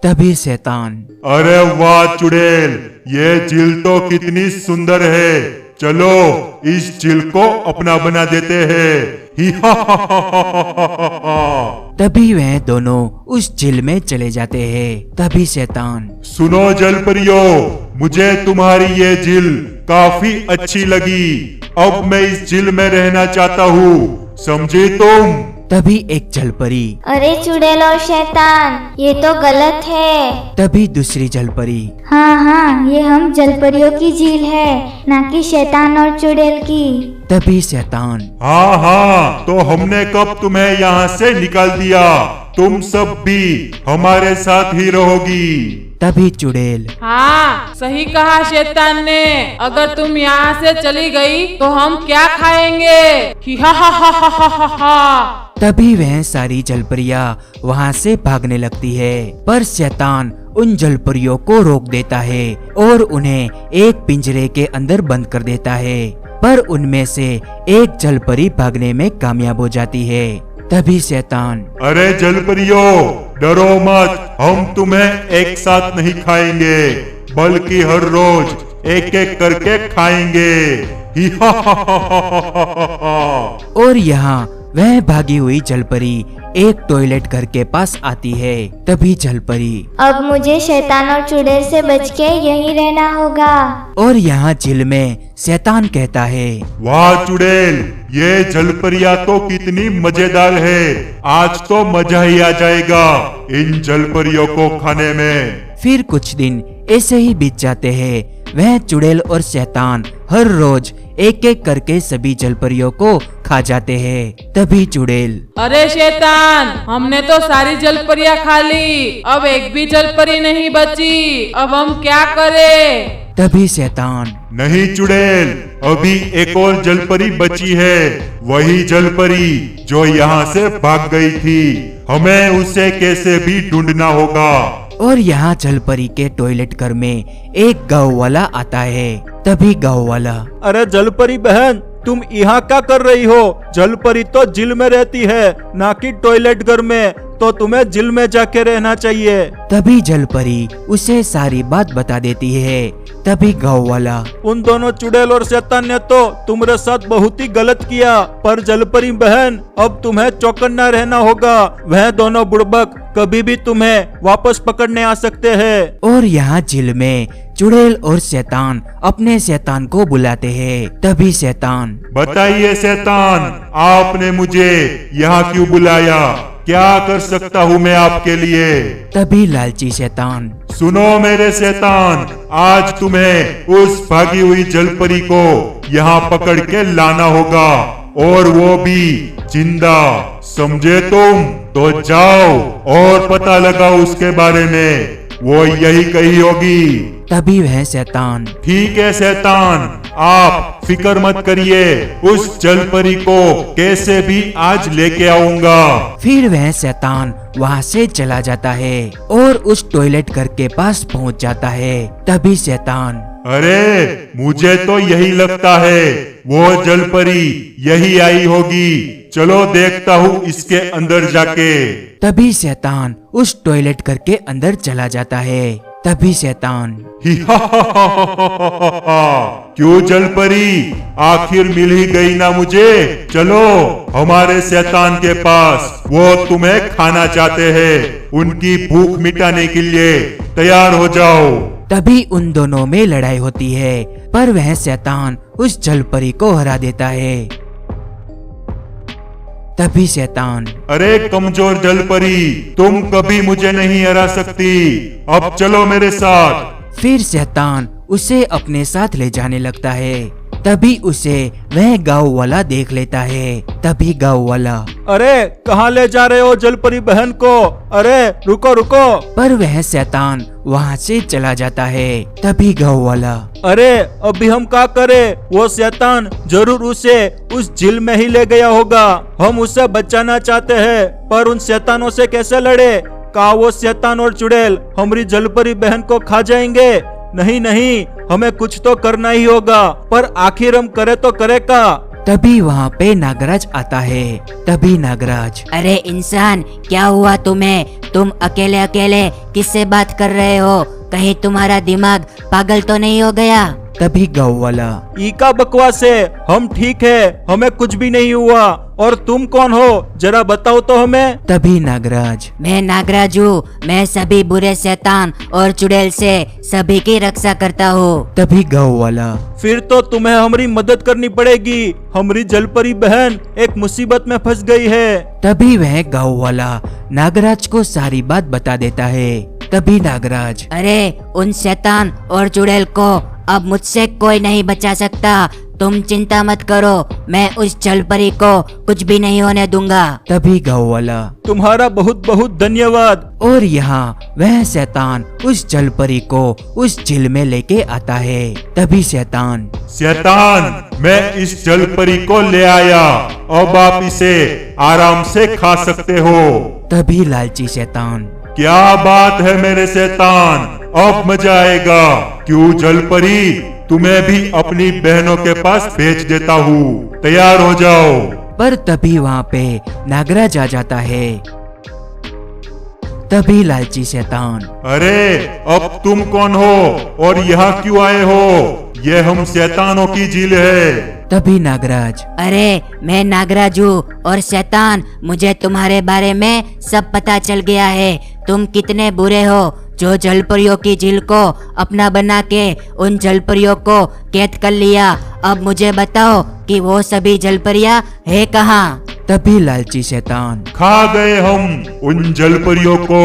तभी शैतान, अरे वाह चुड़ैल, ये झील तो कितनी सुंदर है। चलो इस झील को अपना बना देते हैं। ही हा हा हा हा हा हा हा। तभी वह दोनों उस झील में चले जाते हैं। तभी शैतान, सुनो जलपरियों, मुझे तुम्हारी ये झील काफी अच्छी लगी। अब मैं इस झील में रहना चाहता हूँ, समझे तुम? तभी एक जलपरी, अरे चुड़ैल और शैतान, ये तो गलत है। तभी दूसरी जलपरी, हाँ, ये हम जलपरियों की झील है, ना कि शैतान और चुड़ैल की। तभी शैतान, हाँ, तो हमने कब तुम्हें यहाँ से निकाल दिया? तुम सब भी हमारे साथ ही रहोगी। तभी चुड़ैल, हाँ, सही कहा शैतान ने। अगर तुम यहाँ से चली गई तो हम क्या खाएंगे? ही हा हा हा हा हा हा हा। तभी वह सारी जलपरियां वहाँ से भागने लगती है, पर शैतान उन जलपरियों को रोक देता है और उन्हें एक पिंजरे के अंदर बंद कर देता है। पर उनमें से एक जलपरी भागने में कामयाब हो जाती है। तभी शैतान, अरे जलपरियों, डरो मत, हम तुम्हें एक साथ नहीं खाएंगे, बल्कि हर रोज एक एक करके खाएंगे। ही हा हा हा हा हा हा हा। और यहाँ वह भागी हुई जलपरी एक टॉयलेट घर के पास आती है। तभी जलपरी, अब मुझे शैतान और चुड़ैल से बच के यहीं रहना होगा। और यहाँ झील में शैतान कहता है, वाह चुड़ैल, ये जलपरियां तो कितनी मजेदार है। आज तो मजा ही आ जाएगा इन जलपरियों को खाने में। फिर कुछ दिन ऐसे ही बीत जाते हैं। वह चुड़ैल और शैतान हर रोज एक एक करके सभी जलपरियों को खा जाते हैं। तभी चुड़ैल, अरे शैतान, हमने तो सारी जलपरियां खा ली, अब एक भी जलपरी नहीं बची। अब हम क्या करें? तभी शैतान, नहीं चुड़ैल, अभी एक और जलपरी बची है, वही जलपरी जो यहाँ से भाग गई थी। हमें उसे कैसे भी ढूंढना होगा। और यहाँ जलपरी के टॉयलेट घर में एक गाँव वाला आता है। तभी गाँव वाला, अरे जलपरी बहन, तुम यहाँ क्या कर रही हो? जलपरी तो झील में रहती है, ना कि टॉयलेट घर में, तो तुम्हें झील में जाके रहना चाहिए। तभी जलपरी उसे सारी बात बता देती है। तभी गाँव वाला, उन दोनों चुड़ैल और शैतान ने तो तुम्हारे साथ बहुत ही गलत किया, पर जलपरी बहन, अब तुम्हें चौकन्ना रहना होगा। वह दोनों बुड़बक कभी भी तुम्हें वापस पकड़ने आ सकते हैं। और यहाँ झील में चुड़ैल और शैतान अपने शैतान को बुलाते हैं। तभी शैतान, बताइए शैतान, आपने मुझे यहाँ क्यों बुलाया? क्या कर सकता हूँ मैं आपके लिए? तभी लालची शैतान, सुनो मेरे शैतान, आज तुम्हें उस भागी हुई जलपरी को यहाँ पकड़ के लाना होगा, और वो भी जिंदा, समझे तुम? तो जाओ और पता लगाओ उसके बारे में, वो यही कही होगी। तभी वह शैतान, ठीक है शैतान, आप फिक्र मत करिए, उस जलपरी को कैसे भी आज लेके आऊंगा। फिर वह शैतान वहाँ से चला जाता है और उस टॉयलेट घर के पास पहुँच जाता है। तभी शैतान, अरे मुझे तो यही लगता है, वो जलपरी यही आई होगी। चलो देखता हूँ इसके अंदर जाके। तभी शैतान उस टॉयलेट घर के अंदर चला जाता है। तभी शैतान, ही हा हा हा हा हा हा हा। क्यों जलपरी, आखिर मिल ही गई ना मुझे। चलो हमारे शैतान के पास, वो तुम्हें खाना चाहते हैं। उनकी भूख मिटाने के लिए तैयार हो जाओ। तभी उन दोनों में लड़ाई होती है, पर वह शैतान उस जलपरी को हरा देता है। तभी शैतान, अरे कमजोर जलपरी, तुम कभी मुझे नहीं हरा सकती, अब चलो मेरे साथ। फिर शैतान उसे अपने साथ ले जाने लगता है। तभी उसे वह गाँव वाला देख लेता है। तभी गाँव वाला, अरे कहाँ ले जा रहे हो जलपरी बहन को? अरे रुको रुको। पर वह शैतान वहाँ से चला जाता है। तभी गाँव वाला, अरे अभी हम क्या करें? वो शैतान जरूर उसे उस झील में ही ले गया होगा। हम उसे बचाना चाहते हैं, पर उन शैतानों से कैसे लड़े? का वो शैतान और चुड़ैल हमारी जलपरी बहन को खा जाएंगे? नहीं नहीं, हमें कुछ तो करना ही होगा, पर आखिर हम करे तो करे का? तभी वहाँ पे नागराज आता है। तभी नागराज, अरे इंसान, क्या हुआ तुम्हें? तुम अकेले अकेले किससे बात कर रहे हो? कहीं तुम्हारा दिमाग पागल तो नहीं हो गया? तभी गाँव वाला, ई का बकवास है, हम ठीक है, हमें कुछ भी नहीं हुआ। और तुम कौन हो, जरा बताओ तो हमें। तभी नागराज, मैं नागराज हूँ, मैं सभी बुरे शैतान और चुड़ैल से सभी की रक्षा करता हूँ। तभी गाँव वाला, फिर तो तुम्हें हमारी मदद करनी पड़ेगी, हमारी जलपरी बहन एक मुसीबत में फंस गई है। तभी वह गाँव वाला नागराज को सारी बात बता देता है। तभी नागराज, अरे उन शैतान और चुड़ैल को अब मुझसे कोई नहीं बचा सकता। तुम चिंता मत करो, मैं उस जलपरी को कुछ भी नहीं होने दूंगा। तभी गाँव वाला, तुम्हारा बहुत बहुत धन्यवाद। और यहाँ वह शैतान उस जलपरी को उस झील में लेके आता है। तभी शैतान, मैं इस जलपरी को ले आया, अब आप इसे आराम से खा सकते हो। तभी लालची शैतान, क्या बात है मेरे शैतान, अब मजा आएगा। क्यों जलपरी, तुम्हें भी अपनी बहनों के पास भेज देता हूँ, तैयार हो जाओ। पर तभी वहाँ पे नागराज आ जाता है। तभी लालची शैतान, अरे अब तुम कौन हो और यहाँ क्यों आए हो? ये हम शैतानों की झील है। तभी नागराज, अरे मैं नागराज हूँ और शैतान, मुझे तुम्हारे बारे में सब पता चल गया है। तुम कितने बुरे हो जो जलपरियों की झील को अपना बना के उन जलपरियों को कैद कर लिया। अब मुझे बताओ कि वो सभी जलपरियाँ है कहाँ? तभी लालची शैतान, खा गए हम उन जलपरियों को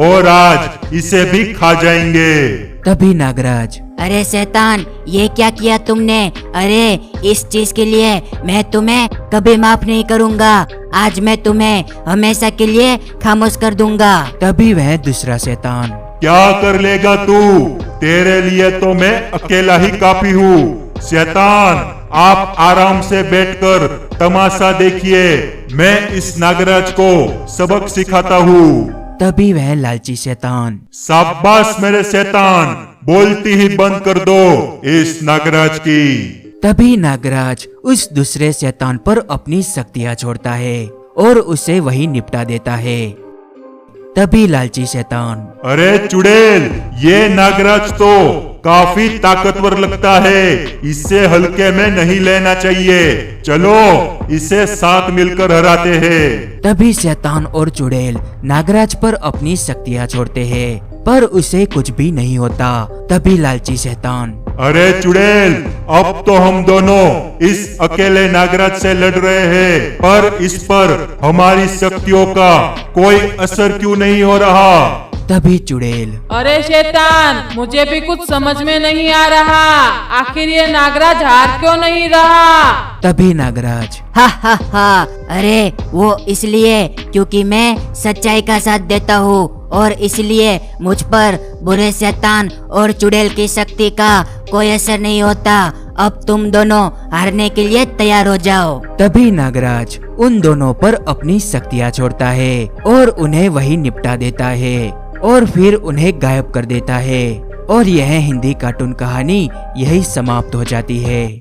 और आज इसे भी खा जाएंगे। तभी नागराज, अरे शैतान, ये क्या किया तुमने? अरे इस चीज के लिए मैं तुम्हें कभी माफ नहीं करूँगा। आज मैं तुम्हें हमेशा के लिए खामोश कर दूंगा। तभी वह दूसरा शैतान, क्या कर लेगा तू? तेरे लिए तो मैं अकेला ही काफी हूँ। शैतान, आप आराम से बैठकर तमाशा देखिए, मैं इस नागराज को सबक सिखाता हूँ। तभी वह लालची शैतान, शाबाश मेरे शैतान, बोलती ही बंद कर दो इस नागराज की। तभी नागराज उस दूसरे शैतान पर अपनी शक्तियाँ छोड़ता है और उसे वही निपटा देता है। तभी लालची शैतान, अरे चुड़ैल, ये नागराज तो काफी ताकतवर लगता है, इसे हल्के में नहीं लेना चाहिए। चलो इसे साथ मिलकर हराते हैं। तभी शैतान और चुड़ैल नागराज पर अपनी शक्तियाँ छोड़ते हैं, पर उसे कुछ भी नहीं होता। तभी लालची शैतान, अरे चुड़ैल, अब तो हम दोनों इस अकेले नागराज से लड़ रहे हैं, पर इस पर हमारी शक्तियों का कोई असर क्यों नहीं हो रहा? तभी चुड़ैल, अरे शैतान, मुझे भी कुछ समझ में नहीं आ रहा, आखिर ये नागराज हार क्यों नहीं रहा? तभी नागराज, हा, अरे वो इसलिए क्योंकि मैं सच्चाई का साथ देता हूँ और इसलिए मुझ पर बुरे शैतान और चुड़ैल की शक्ति का कोई असर नहीं होता। अब तुम दोनों हारने के लिए तैयार हो जाओ। तभी नागराज उन दोनों पर अपनी शक्तियाँ छोड़ता है और उन्हें वही निपटा देता है और फिर उन्हें गायब कर देता है। और यह हिंदी कार्टून कहानी यही समाप्त हो जाती है।